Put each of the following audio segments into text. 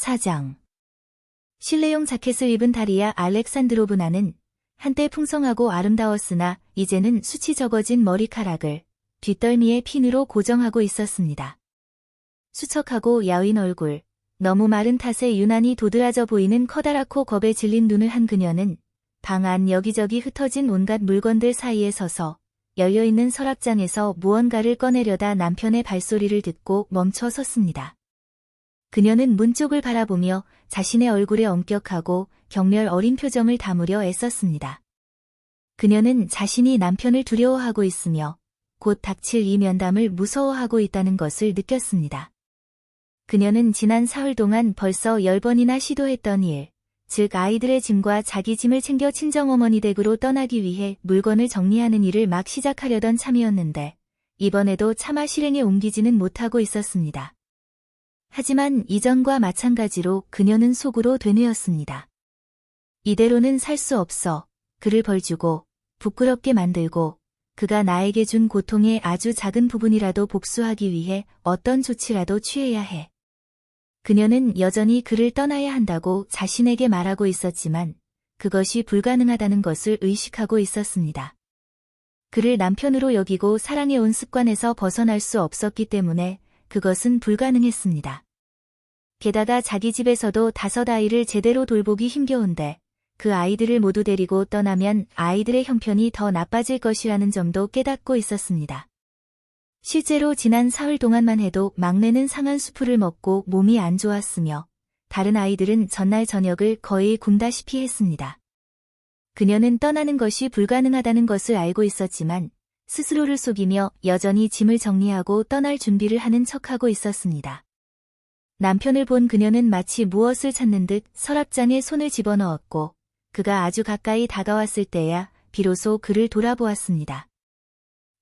4장. 실내용 자켓을 입은 다리아 알렉산드로브나는 한때 풍성하고 아름다웠으나 이제는 숱이 적어진 머리카락을 뒷덜미에 핀으로 고정하고 있었습니다. 수척하고 야윈 얼굴, 너무 마른 탓에 유난히 도드라져 보이는 커다랗고 겁에 질린 눈을 한 그녀는 방 안 여기저기 흩어진 온갖 물건들 사이에 서서 열려있는 서랍장에서 무언가를 꺼내려다 남편의 발소리를 듣고 멈춰 섰습니다. 그녀는 문 쪽을 바라보며 자신의 얼굴에 엄격하고 경멸 어린 표정을 담으려 애썼습니다. 그녀는 자신이 남편을 두려워하고 있으며 곧 닥칠 이 면담을 무서워하고 있다는 것을 느꼈습니다. 그녀는 지난 사흘 동안 벌써 10번이나 시도했던 일, 즉 아이들의 짐과 자기 짐을 챙겨 친정어머니 댁으로 떠나기 위해 물건을 정리하는 일을 막 시작하려던 참이었는데 이번에도 차마 실행에 옮기지는 못하고 있었습니다. 하지만 이전과 마찬가지로 그녀는 속으로 되뇌었습니다. 이대로는 살 수 없어. 그를 벌주고 부끄럽게 만들고 그가 나에게 준 고통의 아주 작은 부분이라도 복수하기 위해 어떤 조치라도 취해야 해. 그녀는 여전히 그를 떠나야 한다고 자신에게 말하고 있었지만 그것이 불가능하다는 것을 의식하고 있었습니다. 그를 남편으로 여기고 사랑해온 습관에서 벗어날 수 없었기 때문에 그것은 불가능했습니다. 게다가 자기 집에서도 5아이를 제대로 돌보기 힘겨운데 그 아이들을 모두 데리고 떠나면 아이들의 형편이 더 나빠질 것이라는 점도 깨닫고 있었습니다. 실제로 지난 사흘 동안만 해도 막내는 상한 수프를 먹고 몸이 안 좋았으며 다른 아이들은 전날 저녁을 거의 굶다시피 했습니다. 그녀는 떠나는 것이 불가능하다는 것을 알고 있었지만 스스로를 속이며 여전히 짐을 정리하고 떠날 준비를 하는 척하고 있었습니다. 남편을 본 그녀는 마치 무엇을 찾는 듯 서랍장에 손을 집어넣었고 그가 아주 가까이 다가왔을 때야 비로소 그를 돌아보았습니다.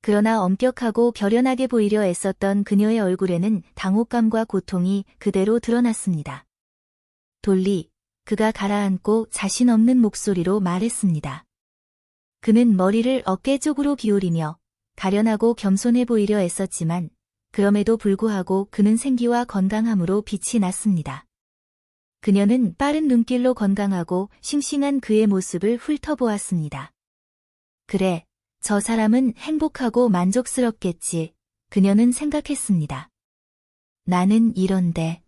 그러나 엄격하고 결연하게 보이려 애썼던 그녀의 얼굴에는 당혹감과 고통이 그대로 드러났습니다. 돌리, 그가 가라앉고 자신 없는 목소리로 말했습니다. 그는 머리를 어깨 쪽으로 기울이며 가련하고 겸손해 보이려 애썼지만 그럼에도 불구하고 그는 생기와 건강함으로 빛이 났습니다. 그녀는 빠른 눈길로 건강하고 싱싱한 그의 모습을 훑어보았습니다. 그래, 저 사람은 행복하고 만족스럽겠지, 그녀는 생각했습니다. 나는 이런데.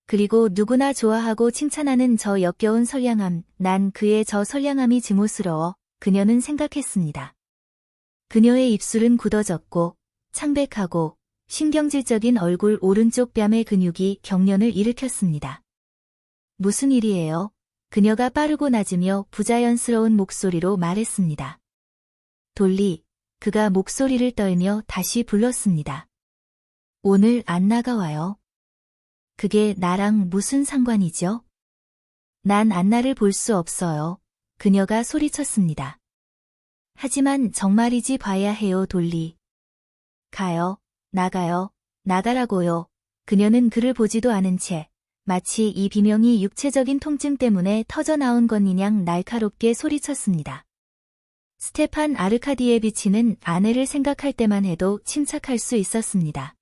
그리고 누구나 좋아하고 칭찬하는 저 역겨운 선량함, 난 그의 저 선량함이 증오스러워, 그녀는 생각했습니다. 그녀의 입술은 굳어졌고 창백하고 신경질적인 얼굴 오른쪽 뺨의 근육이 경련을 일으켰습니다. 무슨 일이에요? 그녀가 빠르고 낮으며 부자연스러운 목소리로 말했습니다. 돌리, 그가 목소리를 떨며 다시 불렀습니다. 오늘 안 나가와요. 그게 나랑 무슨 상관이죠? 난 안나를 볼 수 없어요. 그녀가 소리쳤습니다. 하지만 정말이지 봐야 해요, 돌리. 가요, 나가요, 나가라고요. 그녀는 그를 보지도 않은 채 마치 이 비명이 육체적인 통증 때문에 터져나온 것이냥 날카롭게 소리쳤습니다. 스테판 아르카디에비치는 아내를 생각할 때만 해도 침착할 수 있었습니다.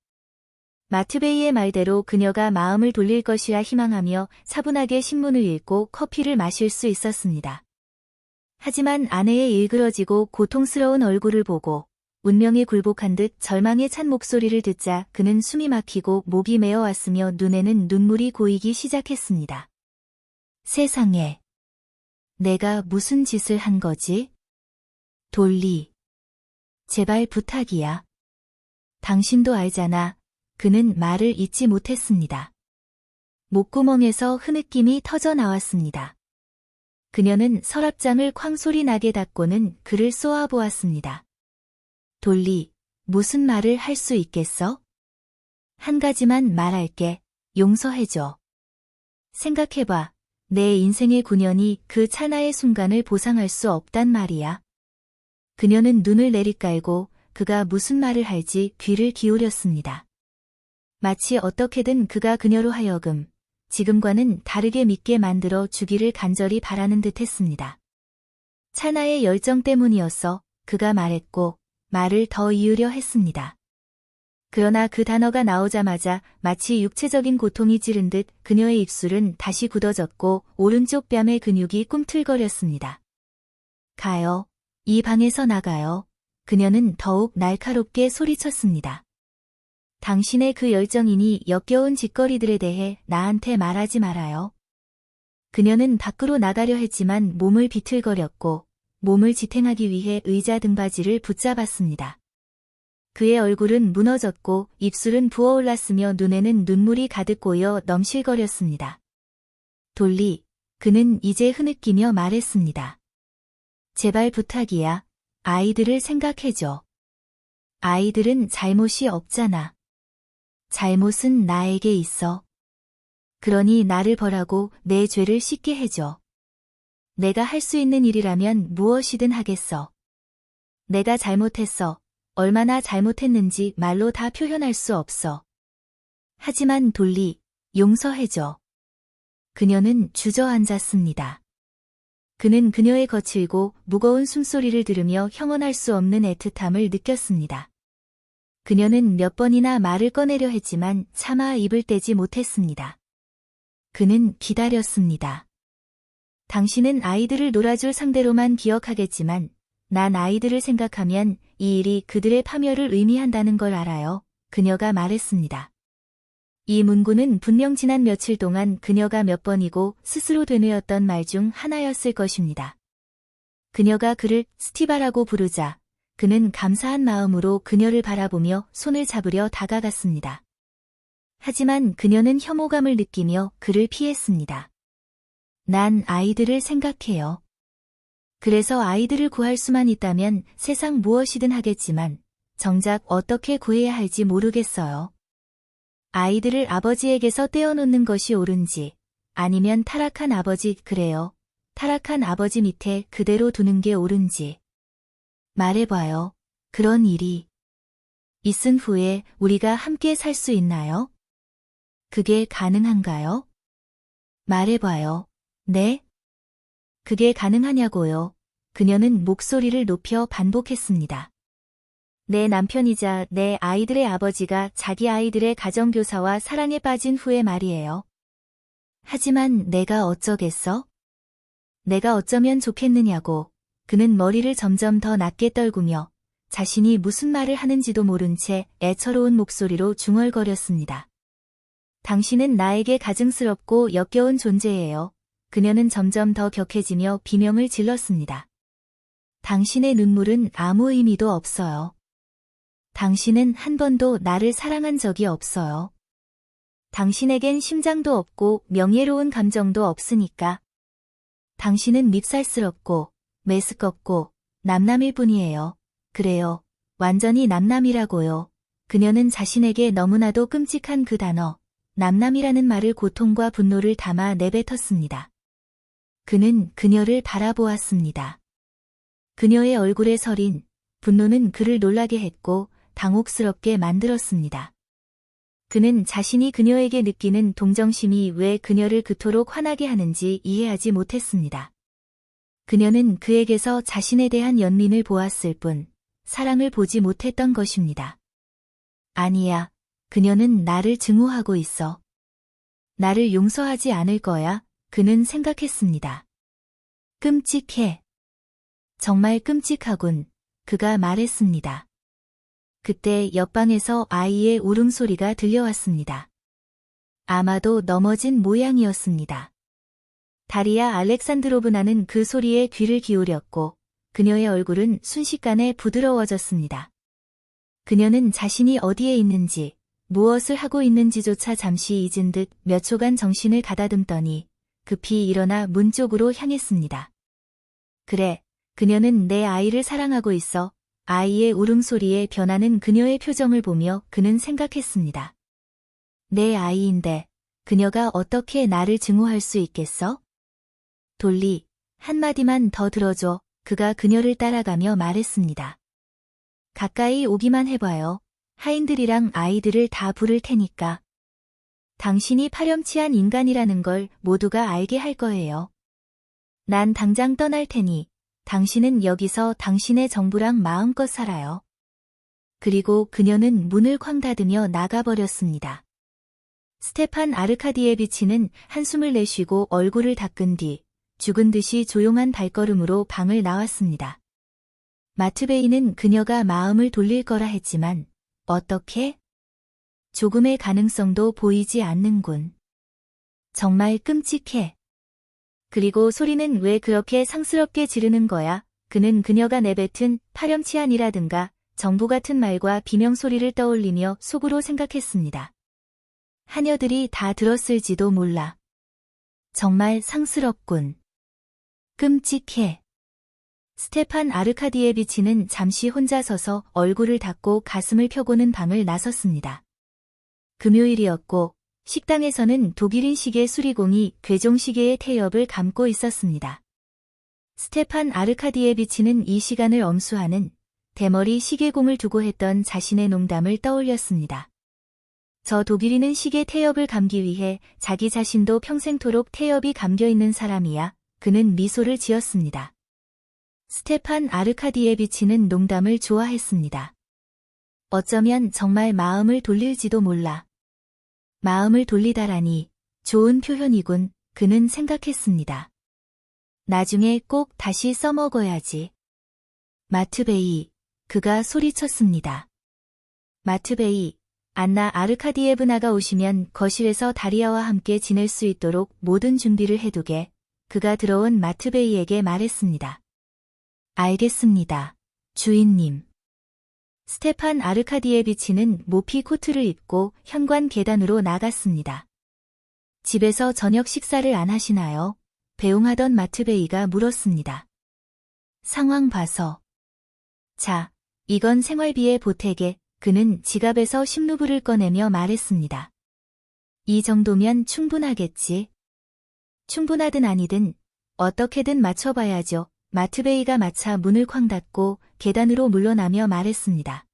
마트베이의 말대로 그녀가 마음을 돌릴 것이라 희망하며 차분하게 신문을 읽고 커피를 마실 수 있었습니다. 하지만 아내의 일그러지고 고통스러운 얼굴을 보고 운명에 굴복한 듯 절망에 찬 목소리를 듣자 그는 숨이 막히고 목이 메어왔으며 눈에는 눈물이 고이기 시작했습니다. 세상에. 내가 무슨 짓을 한 거지? 돌리. 제발 부탁이야. 당신도 알잖아. 그는 말을 잇지 못했습니다. 목구멍에서 흐느낌이 터져 나왔습니다. 그녀는 서랍장을 쾅소리 나게 닫고는 그를 쏘아보았습니다. 돌리, 무슨 말을 할 수 있겠어? 한 가지만 말할게. 용서해줘. 생각해봐. 내 인생의 9년이 그 찰나의 순간을 보상할 수 없단 말이야. 그녀는 눈을 내리깔고 그가 무슨 말을 할지 귀를 기울였습니다. 마치 어떻게든 그가 그녀로 하여금 지금과는 다르게 믿게 만들어 주기를 간절히 바라는 듯 했습니다. 찰나의 열정 때문이었어. 그가 말했고 말을 더 이으려 했습니다. 그러나 그 단어가 나오자마자 마치 육체적인 고통이 찌른 듯 그녀의 입술은 다시 굳어졌고 오른쪽 뺨의 근육이 꿈틀거렸습니다. 가요. 이 방에서 나가요. 그녀는 더욱 날카롭게 소리쳤습니다. 당신의 그 열정이니 역겨운 짓거리들에 대해 나한테 말하지 말아요. 그녀는 밖으로 나가려 했지만 몸을 비틀거렸고 몸을 지탱하기 위해 의자 등받이를 붙잡았습니다. 그의 얼굴은 무너졌고 입술은 부어올랐으며 눈에는 눈물이 가득 고여 넘실거렸습니다. 돌리, 그는 이제 흐느끼며 말했습니다. 제발 부탁이야. 아이들을 생각해줘. 아이들은 잘못이 없잖아. 잘못은 나에게 있어. 그러니 나를 벌하고 내 죄를 씻게 해줘. 내가 할 수 있는 일이라면 무엇이든 하겠어. 내가 잘못했어. 얼마나 잘못했는지 말로 다 표현할 수 없어. 하지만 돌리, 용서해줘. 그녀는 주저앉았습니다. 그는 그녀의 거칠고 무거운 숨소리를 들으며 형언할 수 없는 애틋함을 느꼈습니다. 그녀는 몇 번이나 말을 꺼내려 했지만 차마 입을 떼지 못했습니다. 그는 기다렸습니다. 당신은 아이들을 놀아줄 상대로만 기억하겠지만 난 아이들을 생각하면 이 일이 그들의 파멸을 의미한다는 걸 알아요. 그녀가 말했습니다. 이 문구는 분명 지난 며칠 동안 그녀가 몇 번이고 스스로 되뇌었던 말 중 하나였을 것입니다. 그녀가 그를 스티바라고 부르자 그는 감사한 마음으로 그녀를 바라보며 손을 잡으려 다가갔습니다. 하지만 그녀는 혐오감을 느끼며 그를 피했습니다. 난 아이들을 생각해요. 그래서 아이들을 구할 수만 있다면 세상 무엇이든 하겠지만 정작 어떻게 구해야 할지 모르겠어요. 아이들을 아버지에게서 떼어놓는 것이 옳은지 아니면 타락한 아버지 그래요. 타락한 아버지 밑에 그대로 두는 게 옳은지. 말해봐요. 그런 일이 있은 후에 우리가 함께 살 수 있나요? 그게 가능한가요? 말해봐요. 네? 그게 가능하냐고요. 그녀는 목소리를 높여 반복했습니다. 내 남편이자 내 아이들의 아버지가 자기 아이들의 가정교사와 사랑에 빠진 후의 말이에요. 하지만 내가 어쩌겠어? 내가 어쩌면 좋겠느냐고. 그는 머리를 점점 더 낮게 떨구며 자신이 무슨 말을 하는지도 모른 채 애처로운 목소리로 중얼거렸습니다. 당신은 나에게 가증스럽고 역겨운 존재예요. 그녀는 점점 더 격해지며 비명을 질렀습니다. 당신의 눈물은 아무 의미도 없어요. 당신은 한 번도 나를 사랑한 적이 없어요. 당신에겐 심장도 없고 명예로운 감정도 없으니까. 당신은 밉살스럽고 메스껍고 남남일 뿐이에요. 그래요. 완전히 남남이라고요. 그녀는 자신에게 너무나도 끔찍한 그 단어, 남남이라는 말을 고통과 분노를 담아 내뱉었습니다. 그는 그녀를 바라보았습니다. 그녀의 얼굴에 서린 분노는 그를 놀라게 했고 당혹스럽게 만들었습니다. 그는 자신이 그녀에게 느끼는 동정심이 왜 그녀를 그토록 화나게 하는지 이해하지 못했습니다. 그녀는 그에게서 자신에 대한 연민을 보았을 뿐 사랑을 보지 못했던 것입니다. 아니야, 그녀는 나를 증오하고 있어. 나를 용서하지 않을 거야. 그는 생각했습니다. 끔찍해. 정말 끔찍하군. 그가 말했습니다. 그때 옆방에서 아이의 울음소리가 들려왔습니다. 아마도 넘어진 모양이었습니다. 다리아 알렉산드로브나는 그 소리에 귀를 기울였고 그녀의 얼굴은 순식간에 부드러워졌습니다. 그녀는 자신이 어디에 있는지, 무엇을 하고 있는지조차 잠시 잊은 듯 몇 초간 정신을 가다듬더니 급히 일어나 문 쪽으로 향했습니다. 그래, 그녀는 내 아이를 사랑하고 있어. 아이의 울음소리에 변하는 그녀의 표정을 보며 그는 생각했습니다. 내 아이인데 그녀가 어떻게 나를 증오할 수 있겠어? 돌리, 한마디만 더 들어줘. 그가 그녀를 따라가며 말했습니다. 가까이 오기만 해봐요. 하인들이랑 아이들을 다 부를 테니까. 당신이 파렴치한 인간이라는 걸 모두가 알게 할 거예요. 난 당장 떠날 테니 당신은 여기서 당신의 정부랑 마음껏 살아요. 그리고 그녀는 문을 쾅 닫으며 나가버렸습니다. 스테판 아르카디에비치는 한숨을 내쉬고 얼굴을 닦은 뒤 죽은 듯이 조용한 발걸음으로 방을 나왔습니다. 마트베이는 그녀가 마음을 돌릴 거라 했지만 어떻게? 조금의 가능성도 보이지 않는군. 정말 끔찍해. 그리고 소리는 왜 그렇게 상스럽게 지르는 거야? 그는 그녀가 내뱉은 파렴치한이라든가 정부 같은 말과 비명소리를 떠올리며 속으로 생각했습니다. 하녀들이 다 들었을지도 몰라. 정말 상스럽군. 끔찍해. 스테판 아르카디에비치는 잠시 혼자 서서 얼굴을 닦고 가슴을 펴고는 방을 나섰습니다. 금요일이었고 식당에서는 독일인 시계 수리공이 괴종시계의 태엽을 감고 있었습니다. 스테판 아르카디에비치는 이 시간을 엄수하는 대머리 시계공을 두고 했던 자신의 농담을 떠올렸습니다. 저 독일인은 시계 태엽을 감기 위해 자기 자신도 평생토록 태엽이 감겨있는 사람이야. 그는 미소를 지었습니다. 스테판 아르카디에비치는 농담을 좋아했습니다. 어쩌면 정말 마음을 돌릴지도 몰라. 마음을 돌리다라니 좋은 표현이군. 그는 생각했습니다. 나중에 꼭 다시 써먹어야지. 마트베이. 그가 소리쳤습니다. 마트베이. 안나 아르카디예브나가 오시면 거실에서 다리아와 함께 지낼 수 있도록 모든 준비를 해두게. 그가 들어온 마트베이에게 말했습니다. 알겠습니다. 주인님. 스테판 아르카디에비치는 모피 코트를 입고 현관 계단으로 나갔습니다. 집에서 저녁 식사를 안 하시나요? 배웅하던 마트베이가 물었습니다. 상황 봐서. 자, 이건 생활비의 보태게. 그는 지갑에서 10루블을 꺼내며 말했습니다. 이 정도면 충분하겠지. 충분하든 아니든 어떻게든 맞춰봐야죠. 마트베이가 마차 문을 쾅 닫고 계단으로 물러나며 말했습니다.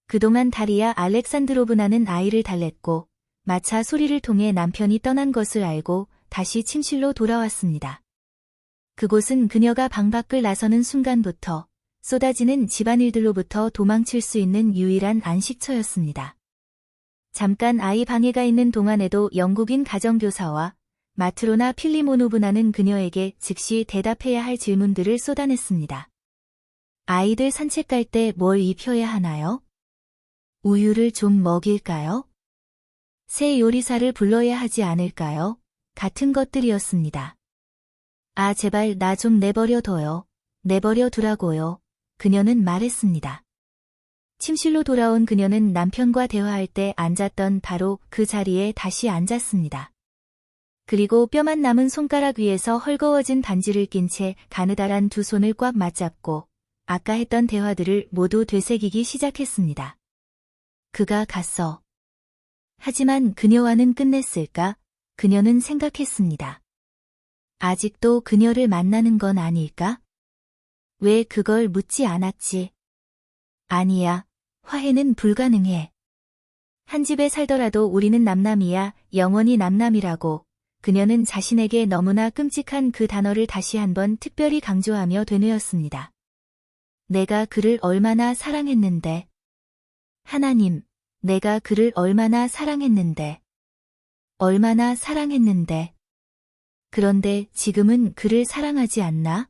그동안 다리아 알렉산드로브나는 아이를 달랬고 마차 소리를 통해 남편이 떠난 것을 알고 다시 침실로 돌아왔습니다. 그곳은 그녀가 방 밖을 나서는 순간부터 쏟아지는 집안일들로부터 도망칠 수 있는 유일한 안식처였습니다. 잠깐 아이 방해가 있는 동안에도 영국인 가정교사와 마트로나 필리모노브나는 그녀에게 즉시 대답해야 할 질문들을 쏟아냈습니다. 아이들 산책 갈 때 뭘 입혀야 하나요? 우유를 좀 먹일까요? 새 요리사를 불러야 하지 않을까요? 같은 것들이었습니다. 아, 제발 나 좀 내버려 둬요. 내버려 두라고요. 그녀는 말했습니다. 침실로 돌아온 그녀는 남편과 대화할 때 앉았던 바로 그 자리에 다시 앉았습니다. 그리고 뼈만 남은 손가락 위에서 헐거워진 반지를 낀 채 가느다란 두 손을 꽉 맞잡고 아까 했던 대화들을 모두 되새기기 시작했습니다. 그가 갔어. 하지만 그녀와는 끝냈을까? 그녀는 생각했습니다. 아직도 그녀를 만나는 건 아닐까? 왜 그걸 묻지 않았지? 아니야, 화해는 불가능해. 한 집에 살더라도 우리는 남남이야, 영원히 남남이라고. 그녀는 자신에게 너무나 끔찍한 그 단어를 다시 한번 특별히 강조하며 되뇌었습니다. 내가 그를 얼마나 사랑했는데. 하나님, 내가 그를 얼마나 사랑했는데. 얼마나 사랑했는데. 그런데 지금은 그를 사랑하지 않나?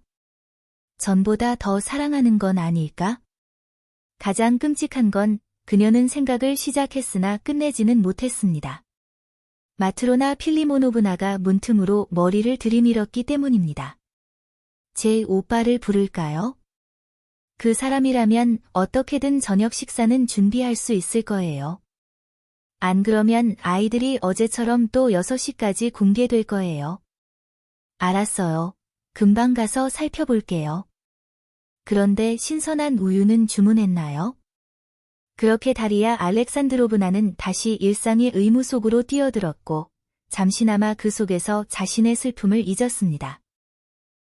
전보다 더 사랑하는 건 아닐까? 가장 끔찍한 건 그녀는 생각을 시작했으나 끝내지는 못했습니다. 마트로나 필리모노브나가 문틈으로 머리를 들이밀었기 때문입니다. 제 오빠를 부를까요? 그 사람이라면 어떻게든 저녁 식사는 준비할 수 있을 거예요. 안 그러면 아이들이 어제처럼 또 6시까지 공개될 거예요. 알았어요. 금방 가서 살펴볼게요. 그런데 신선한 우유는 주문했나요? 그렇게 다리아 알렉산드로브나는 다시 일상의 의무 속으로 뛰어들었고 잠시나마 그 속에서 자신의 슬픔을 잊었습니다.